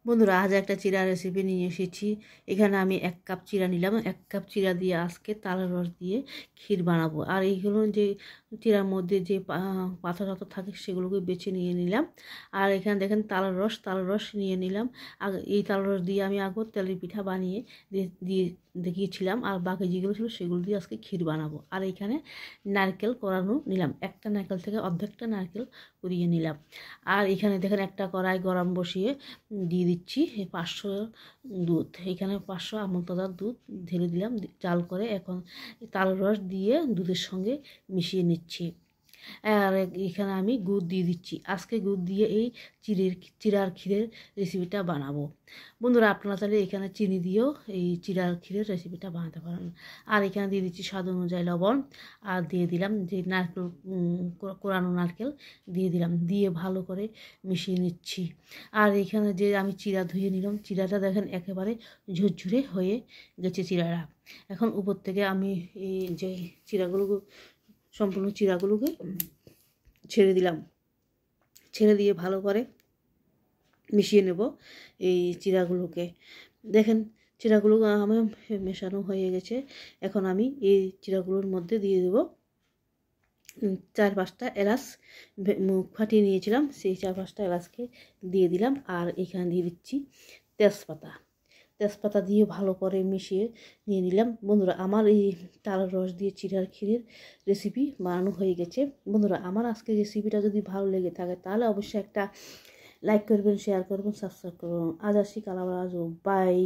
বন্ধুরা আজ একটা চিড়া রেসিপি নিয়ে এসেছি। এখানে আমি 1 কাপ চিড়া নিলাম। 1 কাপ চিড়া দিয়ে আজকে তালের রস দিয়ে ক্ষীর বানাবো। আর এইগুলো যে চিড়ার মধ্যে যে পাতা টাতা থাকে সেগুলোকে বেছে নিয়ে নিলাম। আর এখানে দেখেন তালের রস নিয়ে নিলাম। এই তালের রস দিয়ে আমি আগে তেলের পিঠা বানিয়ে দিয়ে দেখিয়েছিলাম। আর বাকি যেগুলো ছিল সেগুলো দিয়ে আজকে ক্ষীর বানাবো। আর এখানে নারকেল কোরানো নিলাম, একটা নারকেল থেকে অর্ধেকটা নারকেল কুড়িয়ে নিলাম। আর এখানে দেখেন একটা কড়াই গরম বসিয়ে দিয়ে দিচ্ছি 500 দুধ। এখানে 500 আমুল তাজা দুধ ঢেলে দিলাম, জাল করে এখন তালের রস দিয়ে দুধের সঙ্গে মিশিয়ে নিচ্ছি। আর এখানে আমি গুড় দিয়ে দিচ্ছি। আজকে গুড় দিয়ে এই চিড়ার ক্ষীরের রেসিপিটা বানাবো। বন্ধুরা আপনারা চাইলে এখানে চিনি দিয়েও এই চিড়ার ক্ষীরের রেসিপিটা বানাতে পারেন। আর এখানে দিয়ে দিচ্ছি স্বাদ অনুযায়ী লবণ। আর দিয়ে দিলাম যে নারকেল কোরানো নারকেল দিয়ে দিলাম, দিয়ে ভালো করে মিশিয়ে নিচ্ছি। আর এখানে যে আমি চিড়া ধুয়ে নিলাম, চিড়াটা দেখেন একেবারে ঝুরঝুরে হয়ে গেছে চিড়াটা। এখন উপর থেকে আমি এই যে সম্পূর্ণ চিড়াগুলোকে ছেড়ে দিলাম। ছেড়ে দিয়ে ভালো করে মিশিয়ে নেব এই চিড়াগুলোকে। দেখেন চিড়াগুলো আমার মেশানো হয়ে গেছে। এখন আমি এই চিড়াগুলোর মধ্যে দিয়ে দেব 4-5টা এলাচ মুখ ফাটিয়ে নিয়েছিলাম, সেই 4-5টা এলাচকে দিয়ে দিলাম। আর এখানে দিয়ে দিচ্ছি তেজপাতা দিয়ে ভালো করে মিশিয়ে নিয়ে নিলাম। বন্ধুরা আমার এই তালের রস দিয়ে চিড়ার ক্ষীরের রেসিপি বানানো হয়ে গেছে। বন্ধুরা আমার আজকের রেসিপিটা যদি ভালো লেগে থাকে তাহলে অবশ্যই একটা লাইক করবেন, শেয়ার করবেন, সাবস্ক্রাইব করবেন। আজ আসি, কাল আবার আসবো। বাই।